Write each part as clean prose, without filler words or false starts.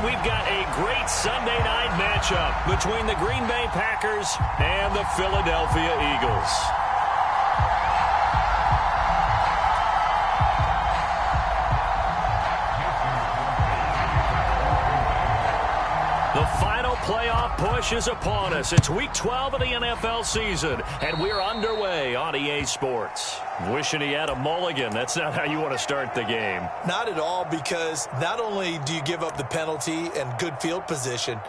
we've got a great Sunday night matchup between the Green Bay Packers and the Philadelphia Eagles. The final playoff push is upon us. It's Week 12 of the NFL season, and we're underway on EA Sports. Wishing he had a mulligan. That's not how you want to start the game. Not at all, because not only do you give up the penalty and good field position,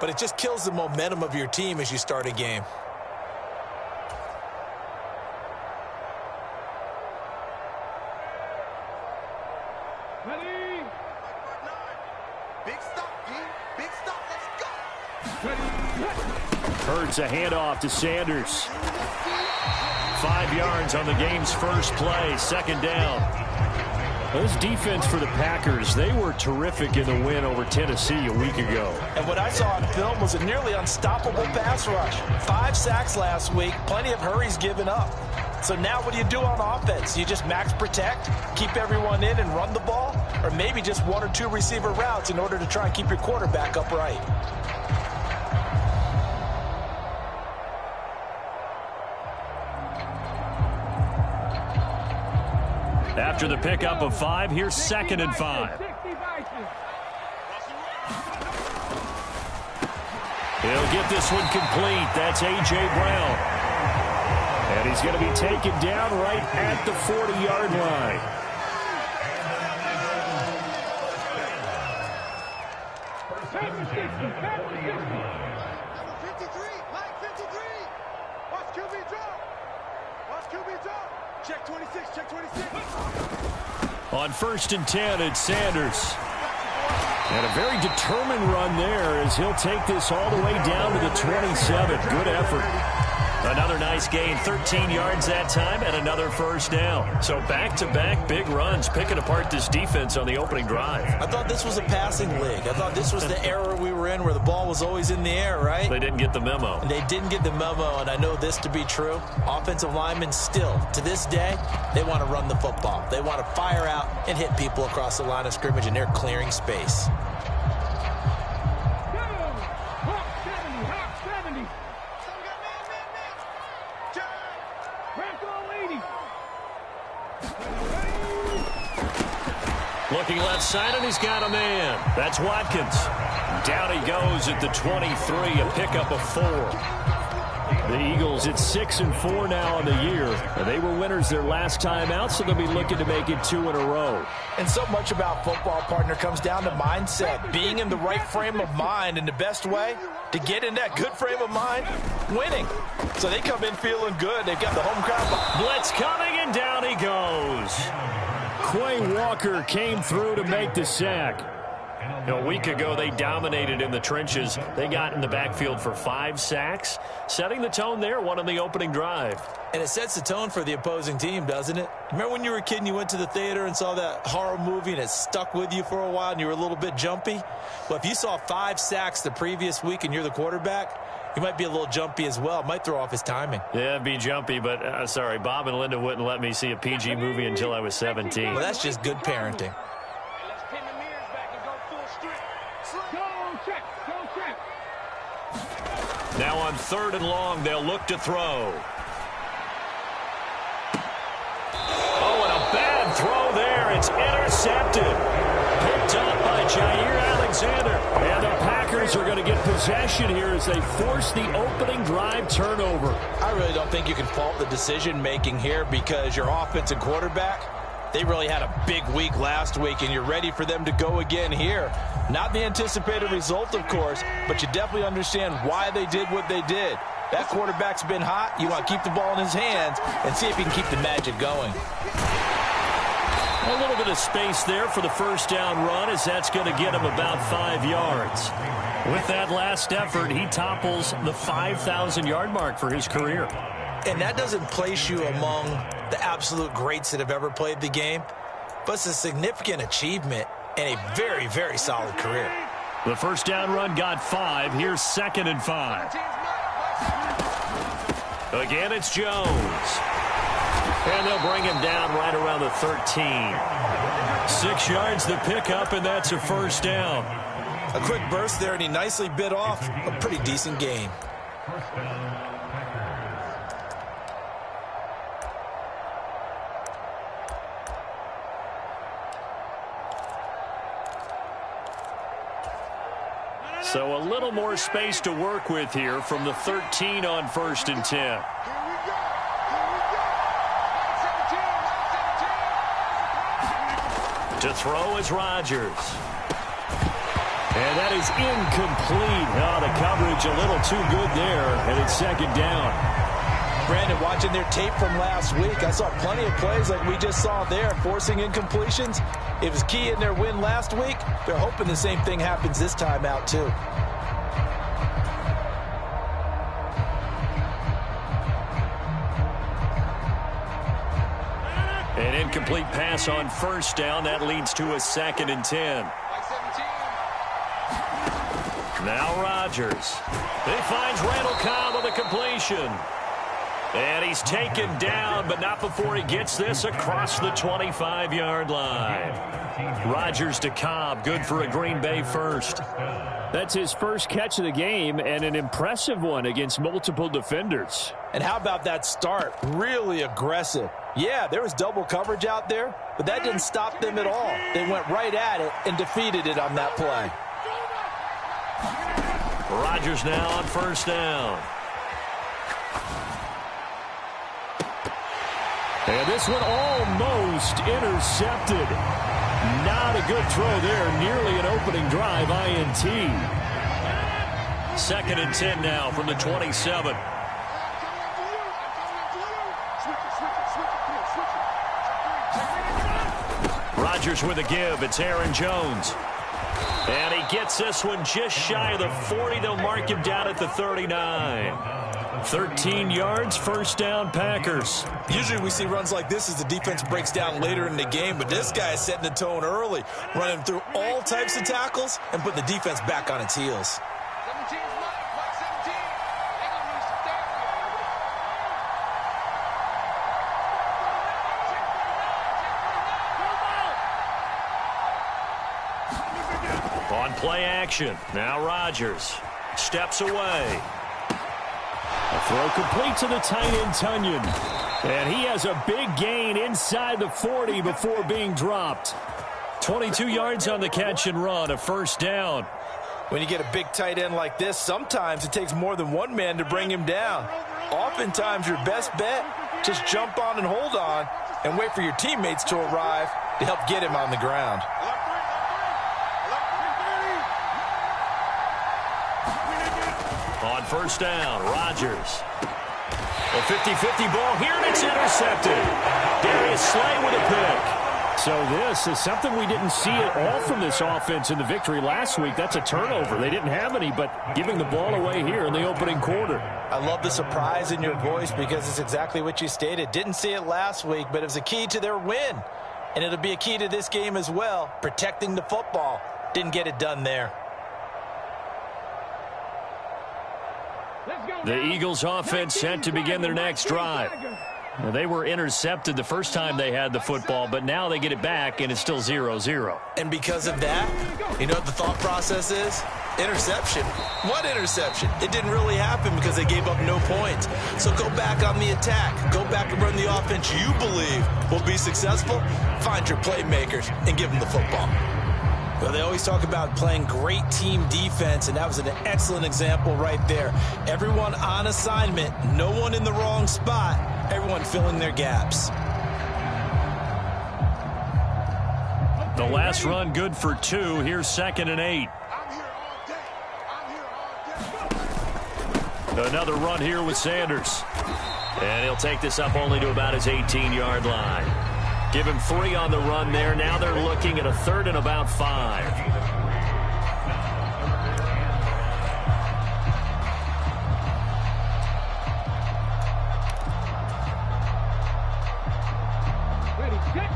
but it just kills the momentum of your team as you start a game. Hurts a handoff to Sanders. 5 yards on the game's first play, second down. This defense for the Packers, they were terrific in the win over Tennessee a week ago. And what I saw on film was a nearly unstoppable pass rush. 5 sacks last week, plenty of hurries given up. So now what do you do on offense? You just max protect, keep everyone in and run the ball, or maybe just 1 or 2 receiver routes in order to try and keep your quarterback upright. After the pickup of 5, here's 2nd and 5. He'll get this one complete. That's A.J. Brown. And he's going to be taken down right at the 40-yard line. Check 26, check 26. On 1st and 10, it's Sanders. And a very determined run there as he'll take this all the way down to the 27. Good effort. Another nice gain, 13 yards that time, and another first down. So back-to-back big runs, picking apart this defense on the opening drive. I thought this was a passing league. I thought this was the era we were in where the ball was always in the air, right? They didn't get the memo. They didn't get the memo, and I know this to be true. Offensive linemen still, to this day, they want to run the football. They want to fire out and hit people across the line of scrimmage, and they're clearing space. Looking left side, and he's got a man. That's Watkins. Down he goes at the 23, a pickup of 4. The Eagles at 6 and 4 now on the year. And they were winners their last time out, so they'll be looking to make it 2 in a row. And so much about football, partner, comes down to mindset. Being in the right frame of mind, and the best way to get in that good frame of mind, winning. So they come in feeling good. They've got the home crowd. Blitz coming, and down he goes. Quay Walker came through to make the sack. A week ago, they dominated in the trenches. They got in the backfield for 5 sacks, setting the tone there, one on the opening drive. And it sets the tone for the opposing team, doesn't it? Remember when you were a kid and you went to the theater and saw that horror movie and it stuck with you for a while and you were a little bit jumpy? Well, if you saw 5 sacks the previous week and you're the quarterback, he might be a little jumpy as well. Might throw off his timing. Yeah, it'd be jumpy, but sorry, Bob and Linda wouldn't let me see a PG movie until I was 17. Well, that's just good parenting. Now on 3rd and long, they'll look to throw. Oh, and a bad throw there. It's intercepted. Picked up by Jair Alexander. And the Packers are going to get possession here as they force the opening drive turnover. I really don't think you can fault the decision-making here because your offense and quarterback, they really had a big week last week, and you're ready for them to go again here. Not the anticipated result, of course, but you definitely understand why they did what they did. That quarterback's been hot. You want to keep the ball in his hands and see if he can keep the magic going. A little bit of space there for the first down run, as that's going to get him about 5 yards. With that last effort, he topples the 5,000-yard mark for his career. And that doesn't place you among the absolute greats that have ever played the game, but it's a significant achievement and a very, very solid career. The first down run got 5. Here's 2nd and 5. Again, it's Jones. And they'll bring him down right around the 13. 6 yards the pickup, and that's a first down. A quick burst there, and he nicely bit off a pretty decent gain. So a little more space to work with here from the 13 on 1st and 10. To throw is Rodgers. And that is incomplete. Oh, the coverage a little too good there, and it's 2nd down. Brandon, watching their tape from last week, I saw plenty of plays like we just saw there, forcing incompletions. It was key in their win last week. They're hoping the same thing happens this time out, too. An incomplete pass on 1st down. That leads to a 2nd and 10. Now Rodgers. He finds Randall Cobb with a completion. And he's taken down, but not before he gets this across the 25-yard line. Rodgers to Cobb, good for a Green Bay first. That's his first catch of the game, and an impressive one against multiple defenders. And how about that start? Really aggressive. Yeah, there was double coverage out there, but that didn't stop them at all. They went right at it and defeated it on that play. Rodgers now on 1st down. And this one almost intercepted. Not a good throw there. Nearly an opening drive, INT. 2nd and 10 now from the 27. Rodgers with a give. It's Aaron Jones. And he gets this one just shy of the 40. They'll mark him down at the 39. 13 yards, 1st down, Packers. Usually we see runs like this as the defense breaks down later in the game, but this guy is setting the tone early, running through all types of tackles and putting the defense back on its heels. On play action, now Rodgers steps away. A throw complete to the tight end, Tunyon. And he has a big gain inside the 40 before being dropped. 22 yards on the catch and run, a 1st down. When you get a big tight end like this, sometimes it takes more than one man to bring him down. Oftentimes your best bet, just jump on and hold on and wait for your teammates to arrive to help get him on the ground. On 1st down, Rodgers. A 50-50 ball here, and it's intercepted. Darius Slay with a pick. So this is something we didn't see at all from this offense in the victory last week. That's a turnover. They didn't have any, but giving the ball away here in the opening quarter. I love the surprise in your voice because it's exactly what you stated. Didn't see it last week, but it was a key to their win. And it'll be a key to this game as well, protecting the football. Didn't get it done there. The Eagles offense set to begin their next drive. Well, they were intercepted the first time they had the football, but now they get it back, and it's still 0-0. And because of that, you know what the thought process is? Interception. What interception? It didn't really happen because they gave up no points. So go back on the attack. Go back and run the offense you believe will be successful. Find your playmakers and give them the football. Well, they always talk about playing great team defense, and that was an excellent example right there. Everyone on assignment, no one in the wrong spot, everyone filling their gaps. The last run good for 2. Here's 2nd and 8. Another run here with Sanders. And he'll take this up only to about his 18-yard line. Give him 3 on the run there. Now they're looking at a 3rd and about 5. Ready, set.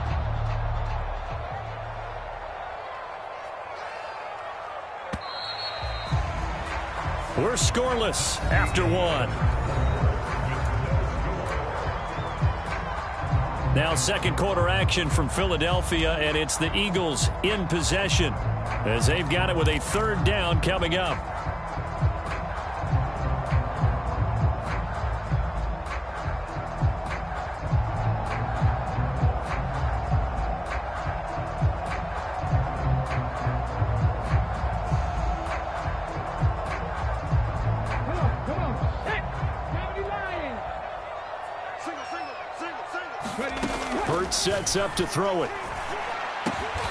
We're scoreless after 1. Now 2nd quarter action from Philadelphia, and it's the Eagles in possession. as they've got it with a 3rd down coming up. Sets up to throw it.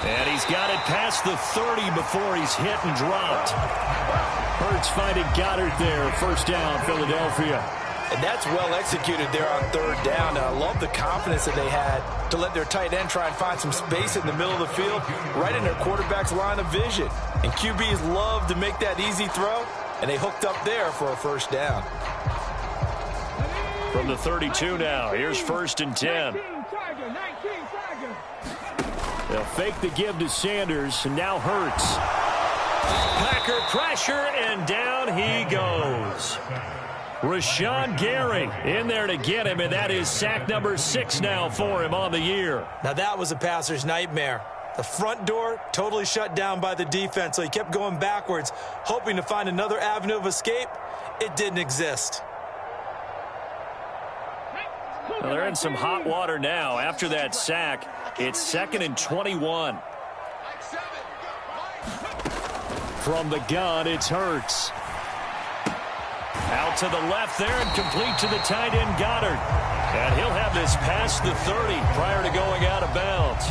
And he's got it past the 30 before he's hit and dropped. Hurts finding Goddard there. 1st down, Philadelphia. And that's well executed there on 3rd down. And I love the confidence that they had to let their tight end try and find some space in the middle of the field, right in their quarterback's line of vision. And QBs love to make that easy throw, and they hooked up there for a 1st down. From the 32 now, here's 1st and 10. They'll fake the give to Sanders, and now Hurts. Packer pressure, and down he goes. Rashawn Gary in there to get him, and that is sack number 6 now for him on the year. Now that was a passer's nightmare. The front door totally shut down by the defense, so he kept going backwards, hoping to find another avenue of escape. It didn't exist. Well, they're in some hot water now. After that sack, it's 2nd and 21. From the gun, it's Hurts. Out to the left there and complete to the tight end, Goddard. And he'll have this past the 30 prior to going out of bounds.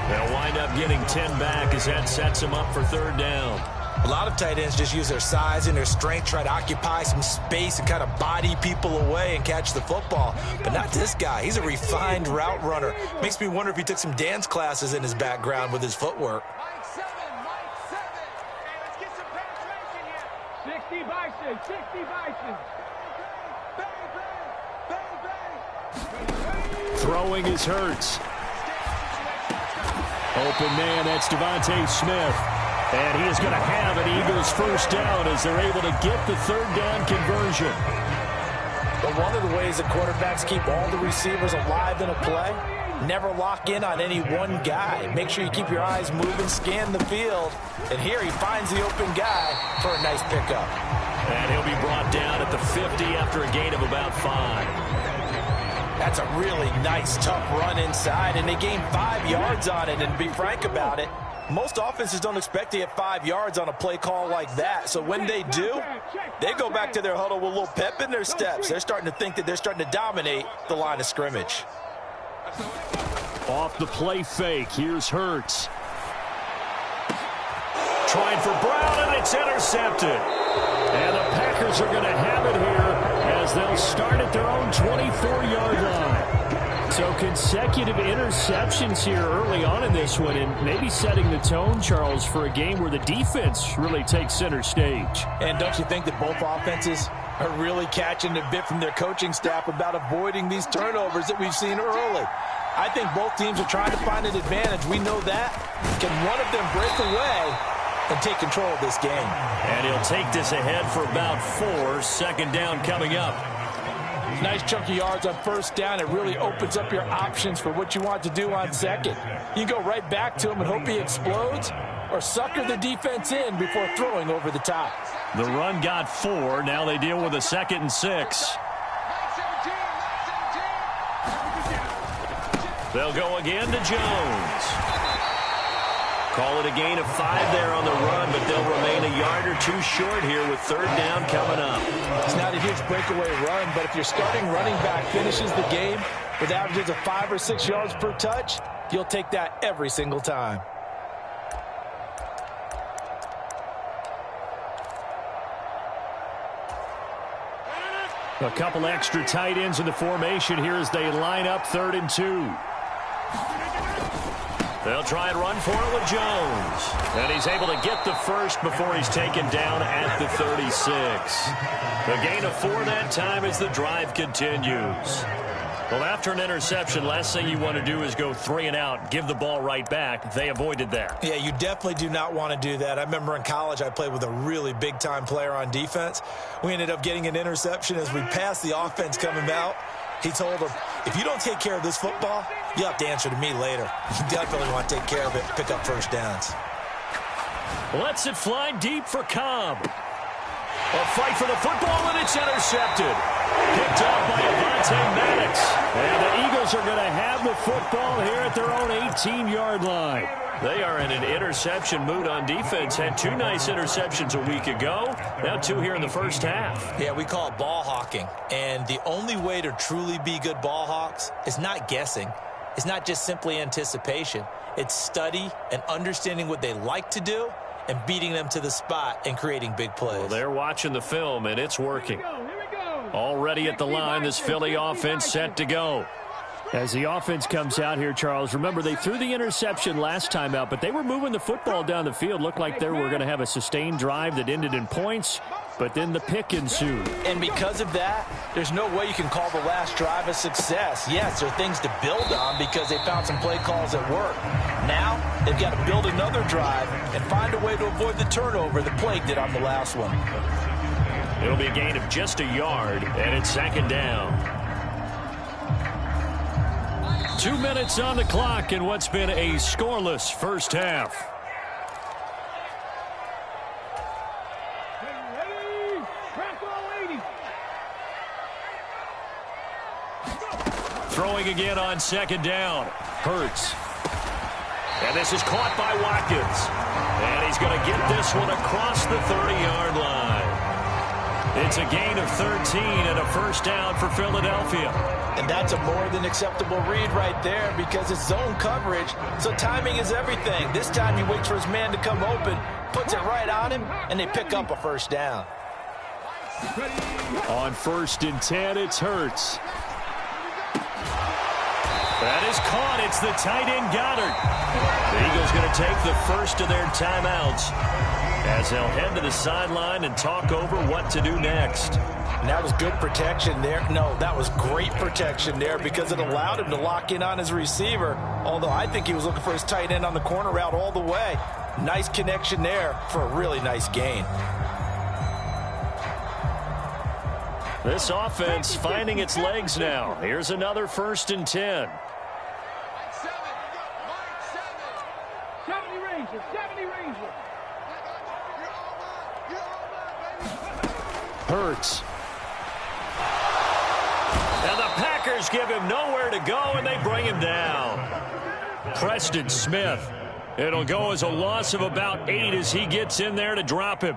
They'll wind up getting 10 back as that sets him up for 3rd down. A lot of tight ends just use their size and their strength, try to occupy some space and kind of body people away and catch the football. But not this guy. He's a refined route runner. Makes me wonder if he took some dance classes in his background with his footwork. Mike 7. Hey, let's get some penetration here. 60 Bison, 60 Bison. Throwing is Hurts. Open man, that's Devontae Smith. And he is going to have an Eagles 1st down as they're able to get the 3rd down conversion. But one of the ways that quarterbacks keep all the receivers alive in a play, never lock in on any one guy. Make sure you keep your eyes moving, scan the field. And here he finds the open guy for a nice pickup. And he'll be brought down at the 50 after a gain of about 5. That's a really nice, tough run inside, and they gained 5 yards on it. And to be frank about it, most offenses don't expect to get 5 yards on a play call like that. So when they do, they go back to their huddle with a little pep in their steps. They're starting to think that they're starting to dominate the line of scrimmage. Off the play fake, here's Hurts. Trying for Brown, and it's intercepted. And the Packers are going to have it here as they'll start at their own 24-yard line. So consecutive interceptions here early on in this one, and maybe setting the tone, Charles, for a game where the defense really takes center stage. And don't you think that both offenses are really catching a bit from their coaching staff about avoiding these turnovers that we've seen early? I think both teams are trying to find an advantage. We know that. Can one of them break away and take control of this game? And he'll take this ahead for about 4. 2nd down coming up. Nice chunk of yards on 1st down. It really opens up your options for what you want to do on 2nd. You can go right back to him and hope he explodes, or sucker the defense in before throwing over the top. The run got 4. Now they deal with a 2nd and 6. They'll go again to Jones. Call it a gain of 5 there on the run, but they'll remain a yard or 2 short here with 3rd down coming up. It's not a huge breakaway run, but if your starting running back finishes the game with averages of 5 or 6 yards per touch, you'll take that every single time. A couple extra tight ends in the formation here as they line up 3rd and 2. They'll try and run for it with Jones. And he's able to get the first before he's taken down at the 36. A gain of 4 that time as the drive continues. Well, after an interception, last thing you want to do is go 3 and out, give the ball right back. They avoided that. Yeah, you definitely do not want to do that. I remember in college I played with a really big-time player on defense. We ended up getting an interception as we passed the offense coming out. He told him, if you don't take care of this football, you'll have to answer to me later. You definitely want to take care of it, pick up 1st downs. Lets it fly deep for Cobb. A fight for the football, and it's intercepted. Picked up by Avonte Maddox. And the Eagles are going to have the football here at their own 18-yard line. They are in an interception mood on defense. Had 2 nice interceptions a week ago. Now 2 here in the first half. Yeah, we call it ball hawking. And the only way to truly be good ball hawks is not guessing. It's not just simply anticipation. It's study and understanding what they like to do and beating them to the spot and creating big plays. Well, they're watching the film, and it's working. Already at the line, this Philly offense set to go. As the offense comes out here, Charles, remember they threw the interception last time out, but they were moving the football down the field. Looked like they were going to have a sustained drive that ended in points, but then the pick ensued. And because of that, there's no way you can call the last drive a success. Yes, there are things to build on because they found some play calls that work. Now, they've got to build another drive and find a way to avoid the turnover the Plague did on the last one. It'll be a gain of just a yard, and it's 2nd down. 2 minutes on the clock in what's been a scoreless first half. Throwing again on 2nd down. Hurts. And this is caught by Watkins. And he's going to get this one across the 30-yard line. It's a gain of 13 and a first down for Philadelphia. And that's a more than acceptable read right there because it's zone coverage, so timing is everything. This time he waits for his man to come open, puts it right on him, and they pick up a first down. On 1st and 10, it's Hurts. That is caught. It's the tight end Goddard. The Eagles going to take the first of their timeouts as they'll head to the sideline and talk over what to do next. And that was good protection there. No, that was great protection there because it allowed him to lock in on his receiver, although I think he was looking for his tight end on the corner route all the way. Nice connection there for a really nice gain. This offense finding its legs now. Here's another 1st and 10. 70 Rangers, 70 Rangers. Hurts. And the Packers give him nowhere to go, and they bring him down. Preston Smith. It'll go as a loss of about 8 as he gets in there to drop him.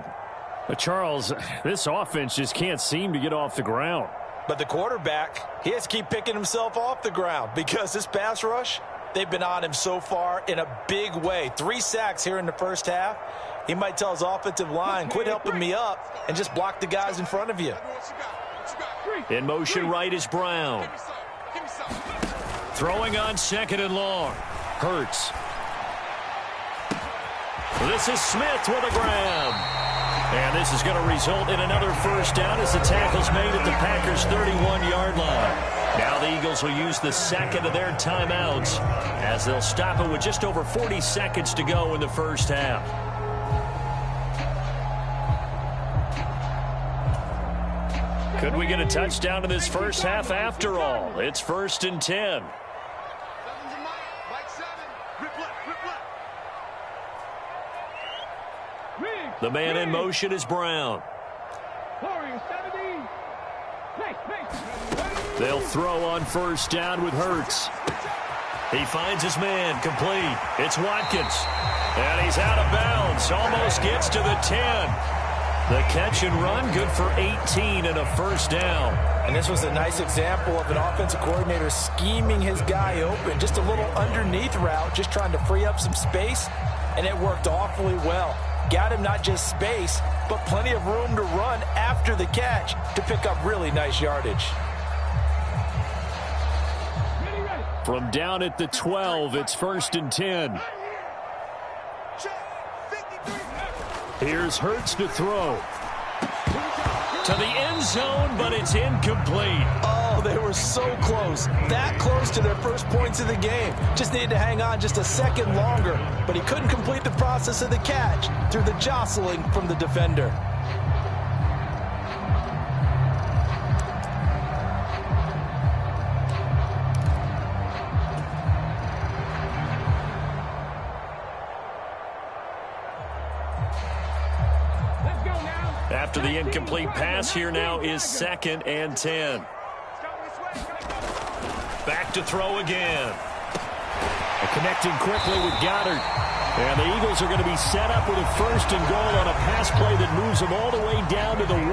But Charles, this offense just can't seem to get off the ground. But the quarterback, he has to keep picking himself off the ground because this pass rush, they've been on him so far in a big way. 3 sacks here in the first half. He might tell his offensive line, quit helping me up and just block the guys in front of you. In motion right is Brown. Throwing on 2nd and long. Hurts. This is Smith with a grab. And this is going to result in another first down as the tackle's made at the Packers' 31-yard line. Now the Eagles will use the 2nd of their timeouts as they'll stop it with just over 40 seconds to go in the first half. Could we get a touchdown in this first half after all? It's 1st and 10. The man in motion is Brown. They'll throw on first down with Hurts. He finds his man, complete. It's Watkins. And he's out of bounds. Almost gets to the 10. The catch and run, good for 18 and a first down. And this was a nice example of an offensive coordinator scheming his guy open. Just a little underneath route, just trying to free up some space. And it worked awfully well. Got him not just space, but plenty of room to run after the catch to pick up really nice yardage. From down at the 12, it's 1st and 10. Here's Hurts to throw. To the end zone, but it's incomplete. Oh, they were so close. That close to their first points of the game. Just needed to hang on just a second longer, but he couldn't complete the process of the catch through the jostling from the defender. After the incomplete pass, here now is 2nd and 10. Back to throw again. Connecting quickly with Goddard. And the Eagles are going to be set up with a 1st and goal on a pass play that moves them all the way down to the 1.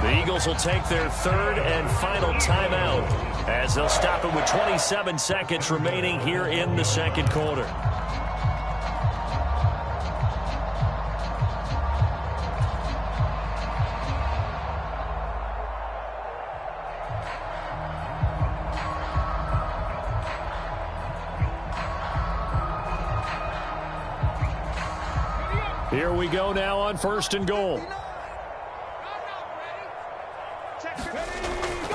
The Eagles will take their 3rd and final timeout as they'll stop it with 27 seconds remaining here in the 2nd quarter. Here we go now on 1st and goal.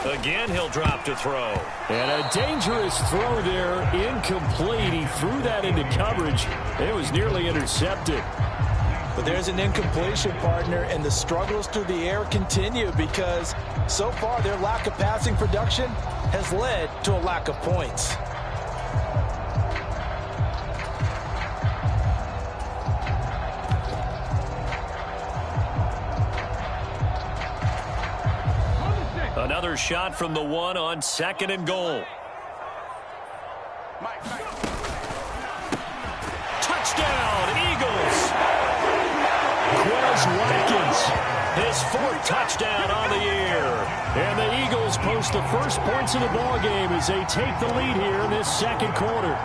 Again, he'll drop to throw. And a dangerous throw there, incomplete. He threw that into coverage. It was nearly intercepted. But there's an incompletion, partner, and the struggles through the air continue because so far their lack of passing production has led to a lack of points. Another shot from the 1 on 2nd and goal. Touchdown, Eagles! Quez Watkins, his 4th touchdown on the year. And the Eagles post the first points of the ball game as they take the lead here in this 2nd quarter.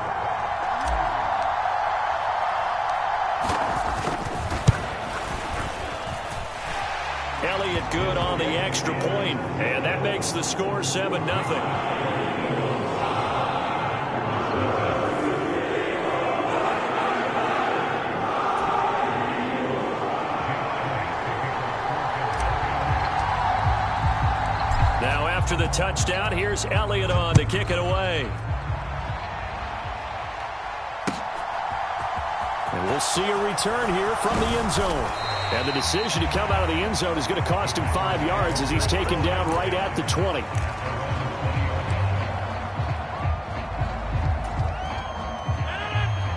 Elliott good on the extra point, and that makes the score 7-0. Now after the touchdown, here's Elliott on to kick it away. And we'll see a return here from the end zone. And the decision to come out of the end zone is going to cost him 5 yards as he's taken down right at the 20.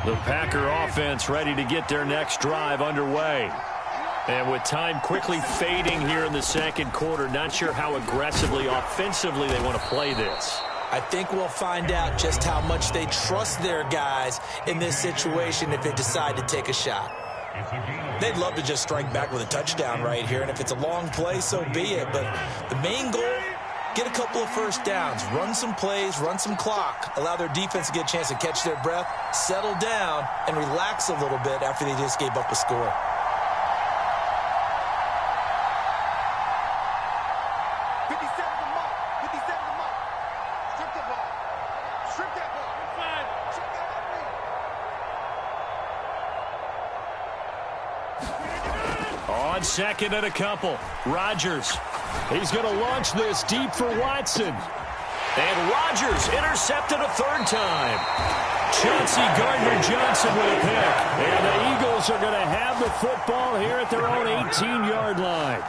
The Packer offense ready to get their next drive underway. And with time quickly fading here in the 2nd quarter, not sure how aggressively, offensively they want to play this. I think we'll find out just how much they trust their guys in this situation if they decide to take a shot. They'd love to just strike back with a touchdown right here, and if it's a long play, so be it. But the main goal, get a couple of first downs, run some plays, run some clock, allow their defense to get a chance to catch their breath, settle down, and relax a little bit after they just gave up a score. On 2nd and a couple, Rodgers. He's going to launch this deep for Watson. And Rodgers intercepted a 3rd time. Chauncey Gardner-Johnson with a pick. And the Eagles are going to have the football here at their own 18-yard line.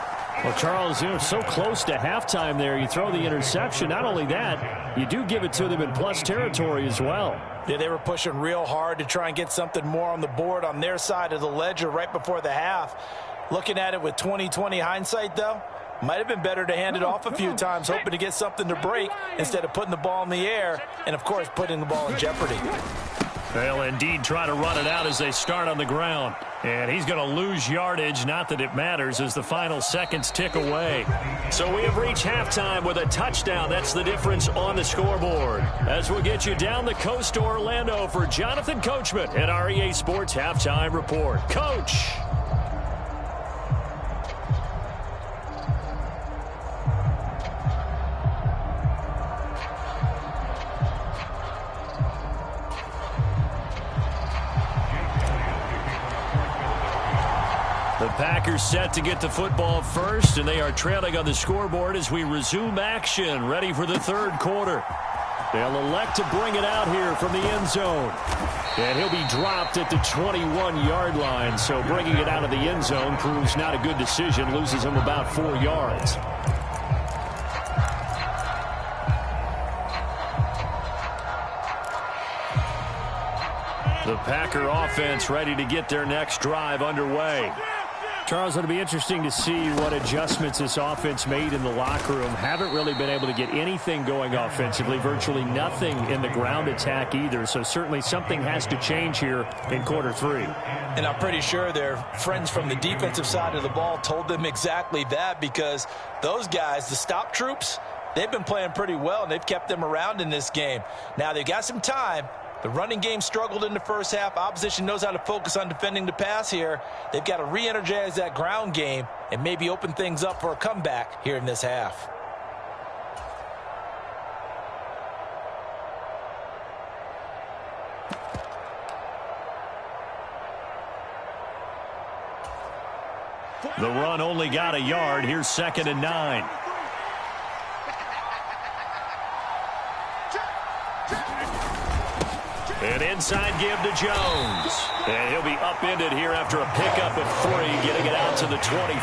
Well, Charles, so close to halftime there. You throw the interception. Not only that, you do give it to them in plus territory as well. Yeah, they were pushing real hard to try and get something more on the board on their side of the ledger right before the half. Looking at it with 20/20 hindsight, though, might have been better to hand it off a few times, hoping to get something to break instead of putting the ball in the air and, of course, putting the ball in jeopardy. They'll indeed try to run it out as they start on the ground. And he's going to lose yardage, not that it matters, as the final seconds tick away. So we have reached halftime with a touchdown. That's the difference on the scoreboard. As we'll get you down the coast to Orlando for Jonathan Coachman at our EA Sports Halftime Report. Coach! The Packers set to get the football first, and they are trailing on the scoreboard as we resume action, ready for the 3rd quarter. They'll elect to bring it out here from the end zone. And he'll be dropped at the 21-yard line, so bringing it out of the end zone proves not a good decision, loses him about 4 yards. The Packer offense ready to get their next drive underway. Charles, it'll be interesting to see what adjustments this offense made in the locker room. Haven't really been able to get anything going offensively, virtually nothing in the ground attack either. So certainly something has to change here in quarter 3. And I'm pretty sure their friends from the defensive side of the ball told them exactly that, because those guys, the stop troops, they've been playing pretty well, and they've kept them around in this game. Now, they've got some time. The running game struggled in the first half. Opposition knows how to focus on defending the pass here. They've got to re-energize that ground game and maybe open things up for a comeback here in this half. The run only got a yard. Here's 2nd and 9. An inside give to Jones. And he'll be upended here after a pickup of 3, getting it out to the 25.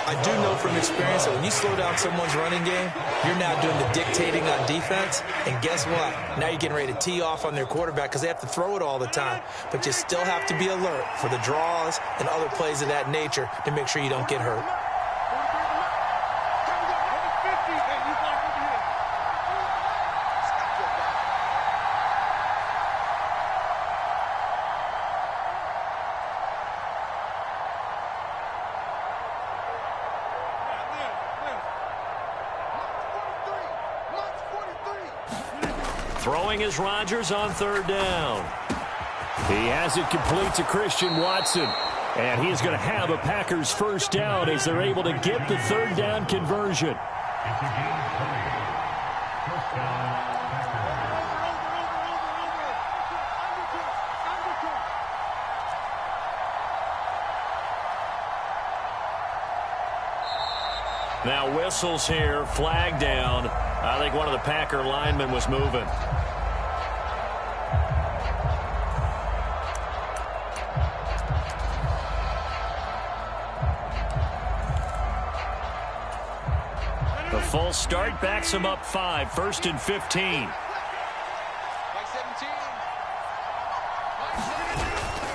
I do know from experience that when you slow down someone's running game, you're now doing the dictating on defense. And guess what? Now you're getting ready to tee off on their quarterback because they have to throw it all the time. But you still have to be alert for the draws and other plays of that nature to make sure you don't get hurt. Throwing is Rodgers on 3rd down. He has it complete to Christian Watson. And he's going to have a Packers 1st down as they're able to get the 3rd down conversion. Now whistles here, flag down. I think one of the Packer linemen was moving. The full start backs him up 5, 1st and 15.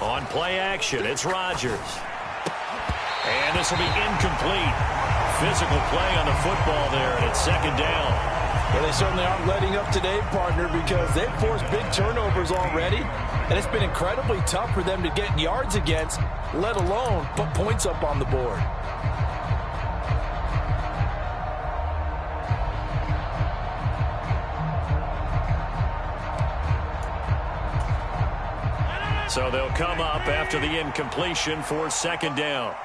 On play action, it's Rodgers. And this will be incomplete. Physical play on the football there, and it's 2nd down. Well, they certainly aren't letting up today, partner, because they've forced big turnovers already, and it's been incredibly tough for them to get yards against, let alone put points up on the board. So they'll come up after the incompletion for 2nd down.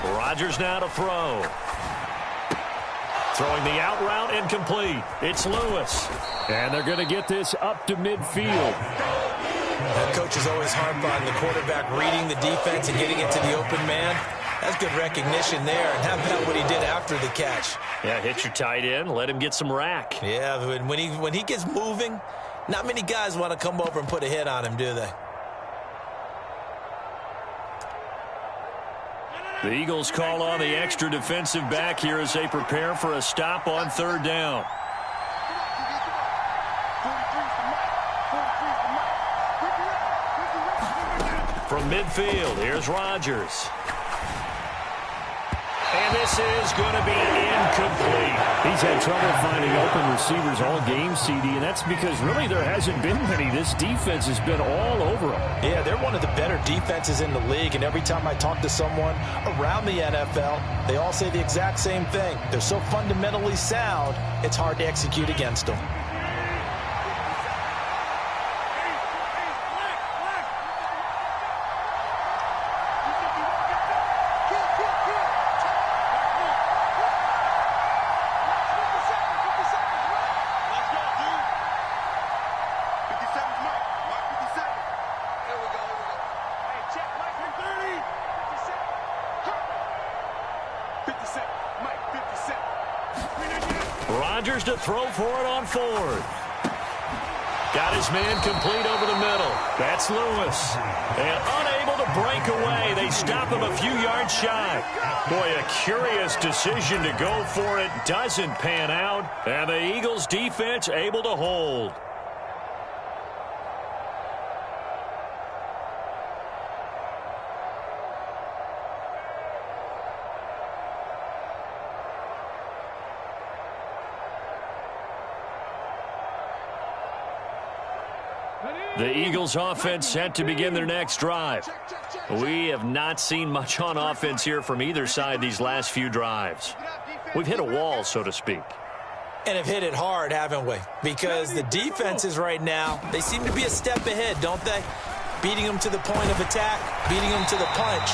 Rodgers now to throw. Throwing the out route incomplete. It's Lewis. And they're going to get this up to midfield. That coach is always harp on the quarterback reading the defense and getting it to the open man. That's good recognition there. And how about what he did after the catch? Yeah, hit your tight end. Let him get some rack. Yeah, when he gets moving, not many guys want to come over and put a hit on him, do they? The Eagles call on the extra defensive back here as they prepare for a stop on 3rd down. From midfield, here's Rodgers. And this is going to be incomplete. He's had trouble finding open receivers all game, CD, and that's because really there hasn't been many. This defense has been all over them. Yeah, they're one of the better defenses in the league, and every time I talk to someone around the NFL, they all say the exact same thing. They're so fundamentally sound, it's hard to execute against them. Rodgers to throw for it on 4th. Got his man complete over the middle. That's Lewis. And unable to break away. They stop him a few yards shy. Boy, a curious decision to go for it. Doesn't pan out. And the Eagles defense able to hold. The Eagles offense set to begin their next drive. We have not seen much on offense here from either side these last few drives. We've hit a wall, so to speak. And have hit it hard, haven't we? Because the defenses right now, they seem to be a step ahead, don't they? Beating them to the point of attack, beating them to the punch.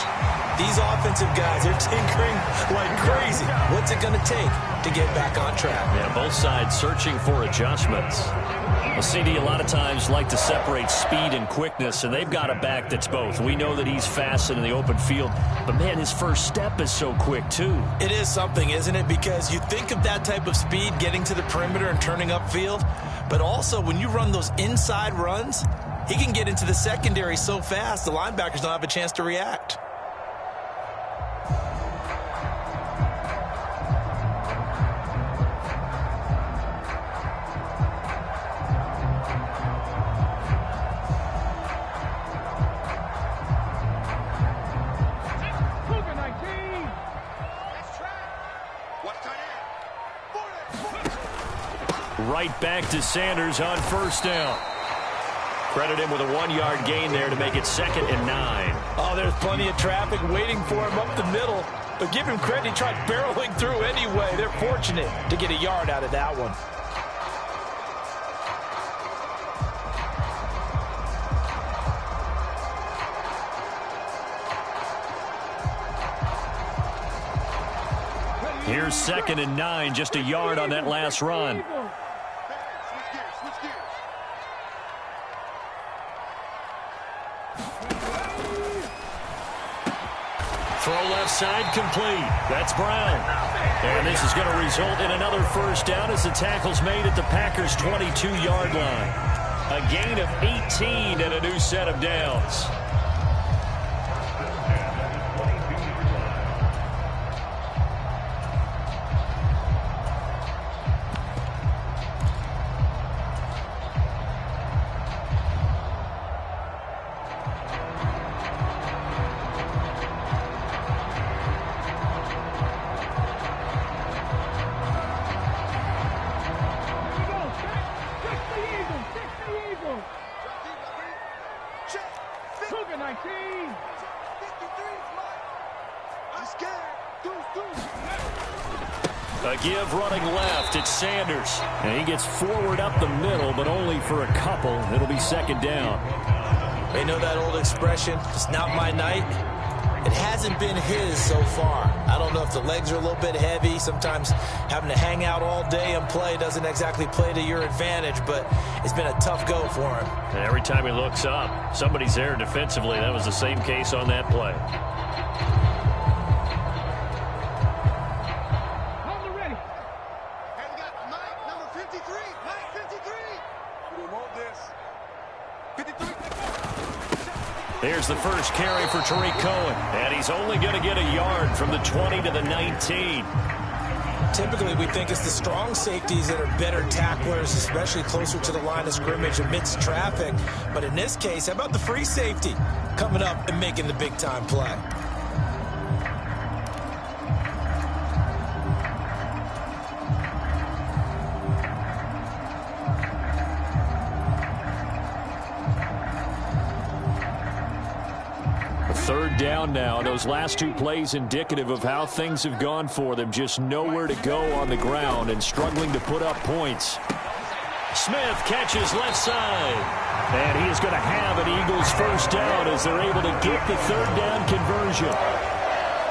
These offensive guys are tinkering like crazy. What's it going to take to get back on track? Yeah, both sides searching for adjustments. Well, CD a lot of times like to separate speed and quickness, and they've got a back that's both. We know that he's fast in the open field, but, man, his first step is so quick, too. It is something, isn't it? Because you think of that type of speed getting to the perimeter and turning upfield, but also when you run those inside runs, he can get into the secondary so fast the linebackers don't have a chance to react. Right back to Sanders on first down. Credit him with a 1-yard gain there to make it 2nd and 9. Oh, there's plenty of traffic waiting for him up the middle. But give him credit, he tried barreling through anyway. They're fortunate to get a yard out of that one. Here's 2nd and 9, just a yard on that last run. Throw left side complete. That's Brown. And this is going to result in another first down as the tackle's made at the Packers' 22-yard line. A gain of 18 and a new set of downs. A give running left. It's Sanders. And he gets forward up the middle, but only for a couple. It'll be 2nd down. They know that old expression, it's not my night. It hasn't been his so far. I don't know if the legs are a little bit heavy. Sometimes having to hang out all day and play doesn't exactly play to your advantage, but it's been a tough go for him. And every time he looks up, somebody's there defensively. That was the same case on that play. Here's the first carry for Tariq Cohen. And he's only going to get a yard from the 20 to the 19. Typically, we think it's the strong safeties that are better tacklers, especially closer to the line of scrimmage amidst traffic. But in this case, how about the free safety coming up and making the big-time play? Third down now. Those last two plays indicative of how things have gone for them. Just nowhere to go on the ground and struggling to put up points. Smith catches left side. And he is going to have an Eagles first down as they're able to get the third down conversion.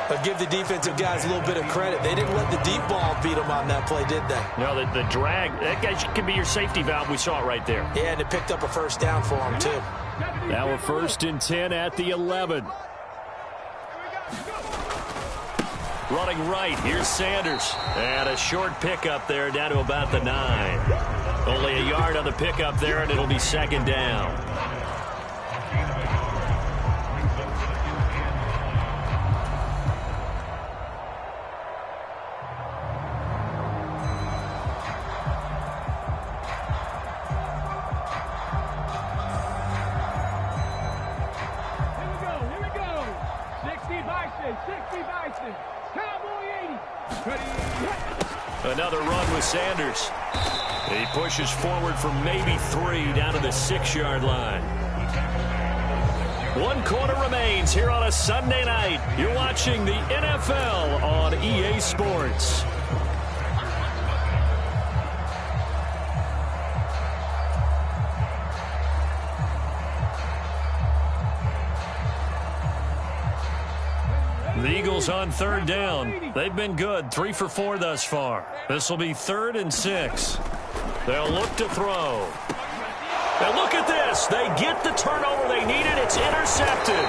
But give the defensive guys a little bit of credit. They didn't let the deep ball beat them on that play, did they? No, the drag, that guy could be your safety valve. We saw it right there. Yeah, and it picked up a first down for them, too. Now a 1st and 10 at the 11. Running right, here's Sanders. And a short pickup there down to about the 9. Only a yard on the pickup there, and it'll be 2nd down. Another run with Sanders. He pushes forward for maybe 3 down to the 6-yard line. 1 quarter remains here on a Sunday night. You're watching the NFL on EA Sports. The Eagles on 3rd down. They've been good, 3 for 4 thus far. This will be 3rd and 6. They'll look to throw. And look at this. They get the turnover they needed. It's intercepted.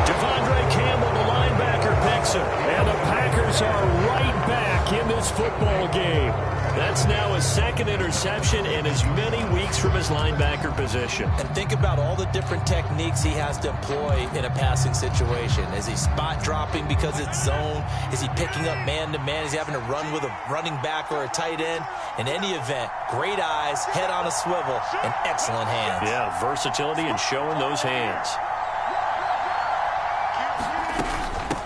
Devondre Campbell, the linebacker, picks it. And the Packers are right back in this football game. That's now his 2nd interception in as many weeks from his linebacker position. And think about all the different techniques he has to employ in a passing situation. Is he spot dropping because it's zone? Is he picking up man-to-man? Is he having to run with a running back or a tight end? In any event, great eyes, head on a swivel, and excellent hands. Yeah, versatility and showing those hands.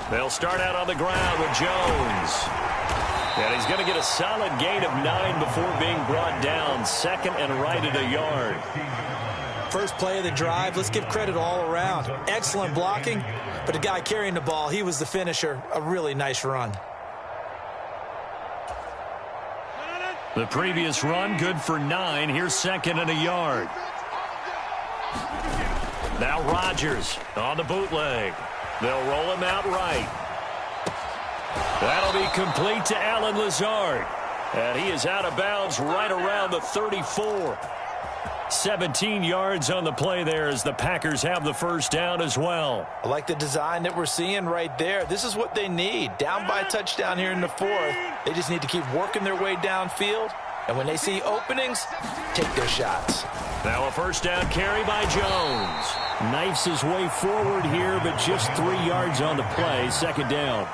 They'll start out on the ground with Jones. And he's going to get a solid gain of 9 before being brought down. 2nd and right at a yard. First play of the drive, let's give credit all around. Excellent blocking, but the guy carrying the ball, he was the finisher. A really nice run. The previous run, good for 9. Here's 2nd and a yard. Now Rodgers on the bootleg. They'll roll him out right. That'll be complete to Allen Lazard. And he is out of bounds right around the 34. 17 yards on the play there as the Packers have the first down as well. I like the design that we're seeing right there. This is what they need. Down by a touchdown here in the 4th. They just need to keep working their way downfield. And when they see openings, take their shots. Now a first down carry by Jones. Knifes his way forward here, but just 3 yards on the play. 2nd down.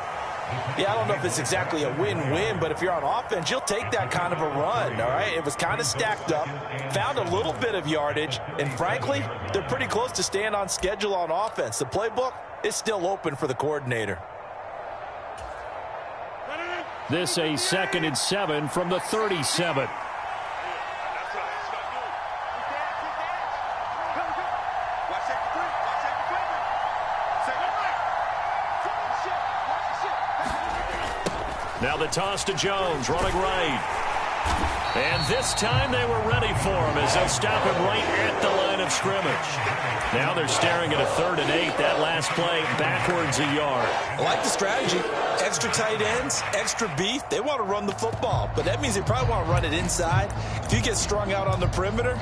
Yeah, I don't know if it's exactly a win-win, but if you're on offense, you'll take that kind of a run, all right? It was kind of stacked up, found a little bit of yardage, and frankly, they're pretty close to staying on schedule on offense. The playbook is still open for the coordinator. This a 2nd and 7 from the 37. Now the toss to Jones, running right. And this time they were ready for him as they'll stop him right at the line of scrimmage. Now they're staring at a 3rd and 8. That last play backwards a yard. I like the strategy. Extra tight ends, extra beef. They want to run the football, but that means they probably want to run it inside. If you get strung out on the perimeter,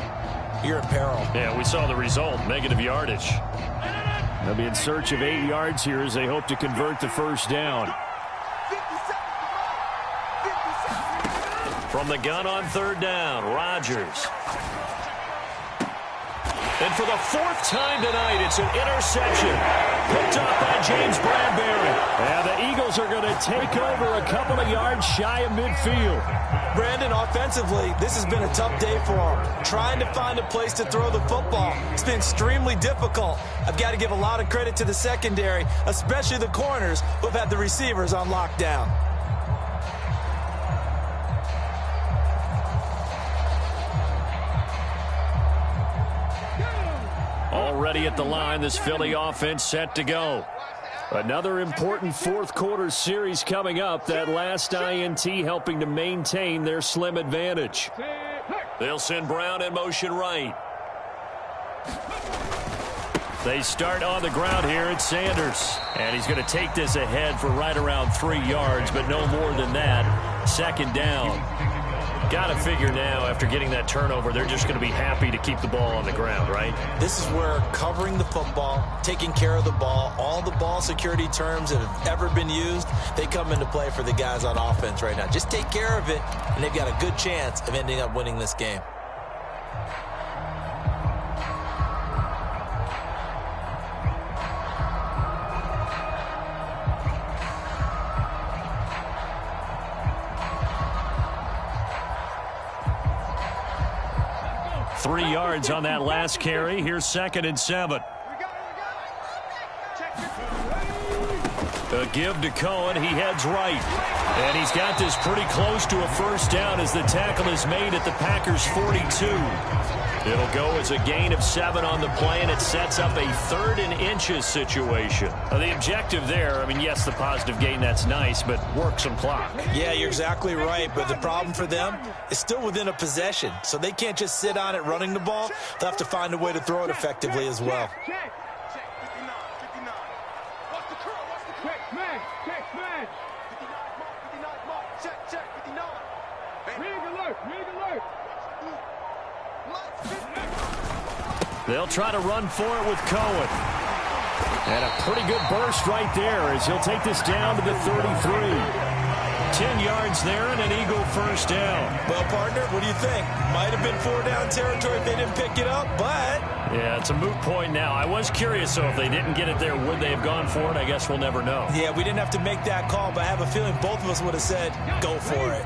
you're in peril. Yeah, we saw the result, negative yardage. They'll be in search of 8 yards here as they hope to convert the first down. From the gun on 3rd down, Rodgers. And for the 4th time tonight, it's an interception. Picked up by James Bradbury. And the Eagles are going to take over a couple of yards shy of midfield. Brandon, offensively, this has been a tough day for them. Trying to find a place to throw the football. It's been extremely difficult. I've got to give a lot of credit to the secondary, especially the corners who have had the receivers on lockdown. Already at the line, this Philly offense set to go. Another important 4th quarter series coming up. That last INT helping to maintain their slim advantage. They'll send Brown in motion right. They start on the ground here at Sanders. And he's going to take this ahead for right around 3 yards, but no more than that. 2nd down. Got to figure now, after getting that turnover, they're just going to be happy to keep the ball on the ground, right? This is where covering the football, taking care of the ball, all the ball security terms that have ever been used, they come into play for the guys on offense right now. Just take care of it, and they've got a good chance of ending up winning this game. Three yards on that last carry. Here's 2nd and 7. A give to Cohen. He heads right. And he's got this pretty close to a first down as the tackle is made at the Packers' 42. It'll go as a gain of 7 on the play, and it sets up a 3rd and inches situation. The objective there, I mean, yes, the positive gain, that's nice, but work some clock. Yeah, you're exactly right, but the problem for them is still within a possession, so they can't just sit on it running the ball. They'll have to find a way to throw it effectively as well. They'll try to run for it with Cohen. And a pretty good burst right there as he'll take this down to the 33. 10 yards there and an Eagle first down. Well, partner, what do you think? Might have been 4-down territory if they didn't pick it up, but... Yeah, it's a moot point now. I was curious, so if they didn't get it there, would they have gone for it? I guess we'll never know. Yeah, we didn't have to make that call, but I have a feeling both of us would have said, go for it.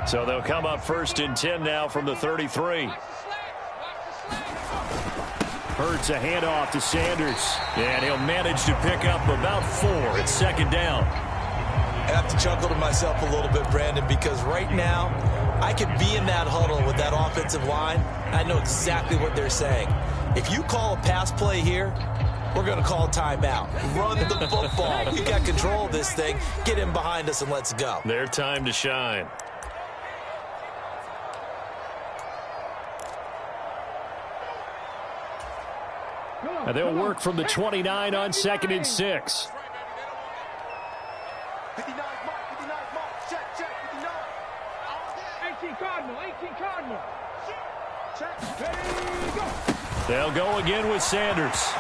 So they'll come up 1st and 10 now from the 33. Hurts a handoff to Sanders, and he'll manage to pick up about 4. It's 2nd down. I have to chuckle to myself a little bit, Brandon, because right now I could be in that huddle with that offensive line. I know exactly what they're saying. If you call a pass play here, we're going to call a timeout. Run the football. We got control of this thing. Get in behind us and let's go. Their time to shine. And they'll work from the 29 on 2nd and 6. 18 Cardinal, 18 Cardinal. They'll go again with Sanders.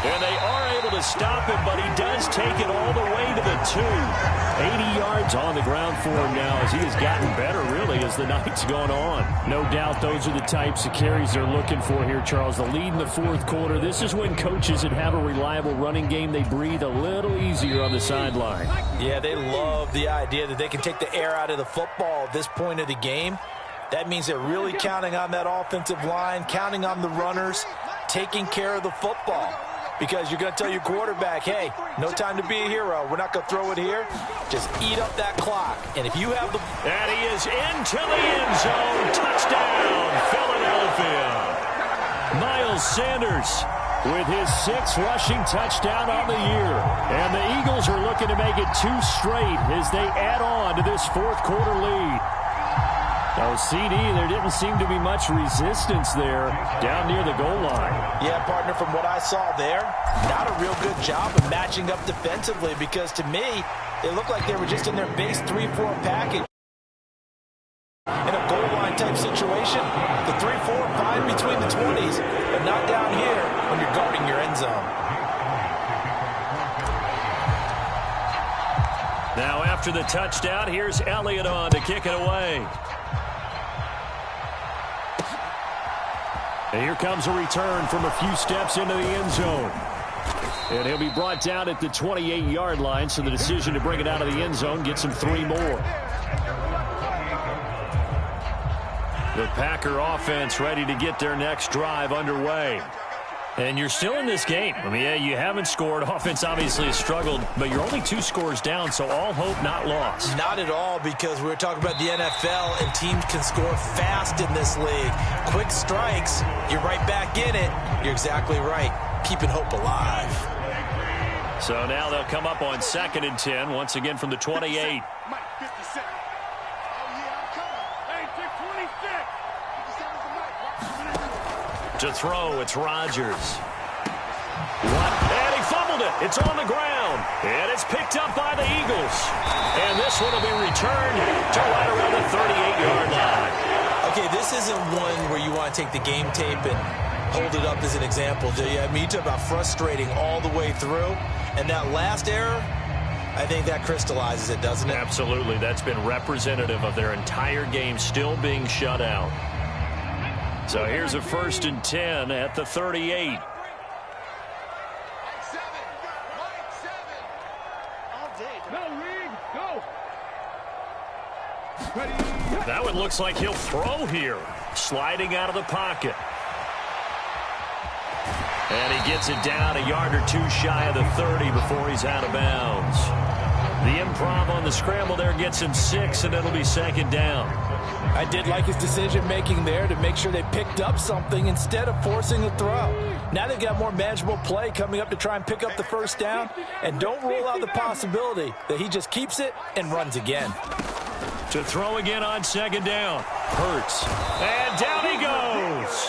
And they are able to stop him, but he does take it all the way to the 2. 80 yards on the ground for him now as he has gotten better, really, as the night's gone on. No doubt those are the types of carries they're looking for here, Charles. The lead in the 4th quarter. This is when coaches that have a reliable running game, they breathe a little easier on the sideline. Yeah, they love the idea that they can take the air out of the football at this point of the game. That means they're really counting on that offensive line, counting on the runners, taking care of the football. Because you're going to tell your quarterback, hey, no time to be a hero. We're not going to throw it here. Just eat up that clock. And if you have the... And he is into the end zone. Touchdown, Philadelphia. Miles Sanders with his 6th rushing touchdown on the year. And the Eagles are looking to make it 2 straight as they add on to this 4th quarter lead. Oh, CD, there didn't seem to be much resistance there down near the goal line. Yeah, partner, from what I saw there, not a real good job of matching up defensively because to me, they looked like they were just in their base 3-4 package. In a goal line type situation, the 3-4 fine between the 20s, but not down here when you're guarding your end zone. Now after the touchdown, here's Elliott on to kick it away. And here comes a return from a few steps into the end zone. And he'll be brought down at the 28-yard line, so the decision to bring it out of the end zone gets him 3 more. The Packer offense ready to get their next drive underway. And you're still in this game. I mean, yeah, you haven't scored. Offense obviously has struggled, but you're only 2 scores down, so all hope not lost. Not at all, because we were talking about the NFL, and teams can score fast in this league. Quick strikes, you're right back in it. You're exactly right. Keeping hope alive. So now they'll come up on 2nd and 10, once again from the 28. To throw, it's Rodgers. And he fumbled it. It's on the ground. And it's picked up by the Eagles. And this one will be returned to right around the 38-yard line. Okay, this isn't one where you want to take the game tape and hold it up as an example, do you? I mean, you talk about frustrating all the way through. And that last error, I think that crystallizes it, doesn't it? Absolutely. That's been representative of their entire game still being shut out. So here's a 1st and 10 at the 38. That one looks like he'll throw here. Sliding out of the pocket. And he gets it down a yard or two shy of the 30 before he's out of bounds. The improv on the scramble there gets him 6, and it'll be second down. I did like his decision-making there to make sure they picked up something instead of forcing a throw. Now they've got more manageable play coming up to try and pick up the first down, and don't rule out the possibility that he just keeps it and runs again. To throw again on second down. Hurts. And down he goes.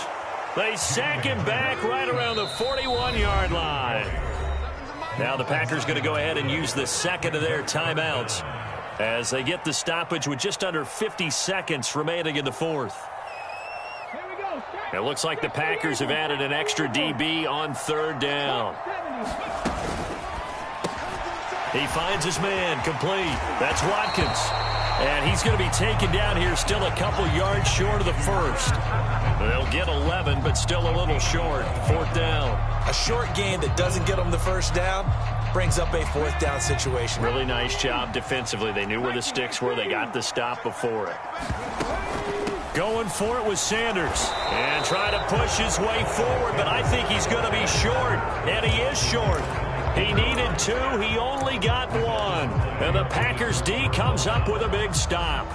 They sack him back right around the 41-yard line. Now the Packers going to go ahead and use the second of their timeouts as they get the stoppage with just under 50 seconds remaining in the fourth. It looks like the Packers have added an extra DB on third down. He finds his man complete. That's Watkins. And he's going to be taken down here still a couple yards short of the first. They'll get 11, but still a little short. Fourth down. A short gain that doesn't get them the first down brings up a fourth down situation. Really nice job defensively. They knew where the sticks were. They got the stop before it. Going for it was Sanders. And trying to push his way forward, but I think he's going to be short. And he is short. He needed 2. He only got 1. And the Packers D comes up with a big stop.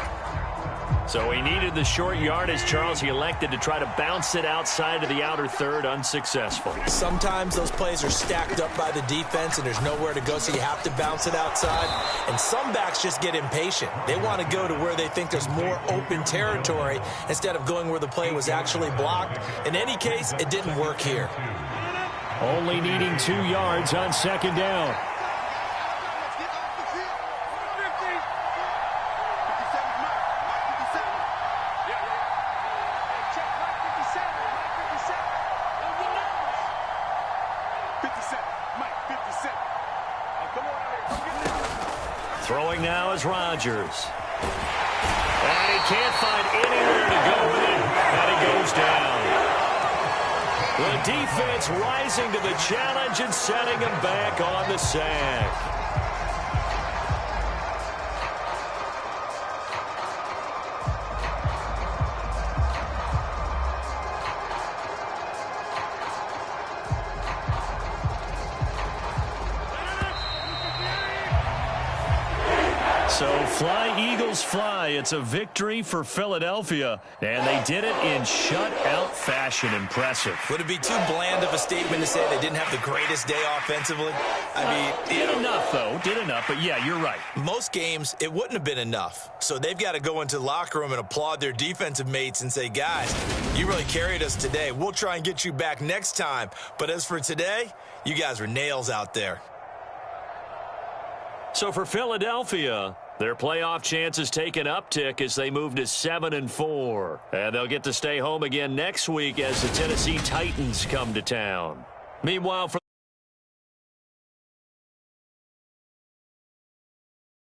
So he needed the short yardage, Charles. He elected to try to bounce it outside of the outer third, unsuccessful. Sometimes those plays are stacked up by the defense and there's nowhere to go, so you have to bounce it outside. And some backs just get impatient. They want to go to where they think there's more open territory instead of going where the play was actually blocked. In any case, it didn't work here. Only needing 2 yards on second down. Throwing now is Rodgers. And he can't find anywhere to go with it. And he goes down. The defense rising to the challenge and setting him back on the sack. So fly, Eagles, fly. It's a victory for Philadelphia, and they did it in shutout fashion. Impressive. Would it be too bland of a statement to say they didn't have the greatest day offensively? I mean, did enough, though. Did enough, but yeah, you're right. Most games, it wouldn't have been enough. So they've got to go into the locker room and applaud their defensive mates and say, guys, you really carried us today. We'll try and get you back next time. But as for today, you guys were nails out there. So for Philadelphia, their playoff chances take an uptick as they move to 7-4. And they'll get to stay home again next week as the Tennessee Titans come to town. Meanwhile, for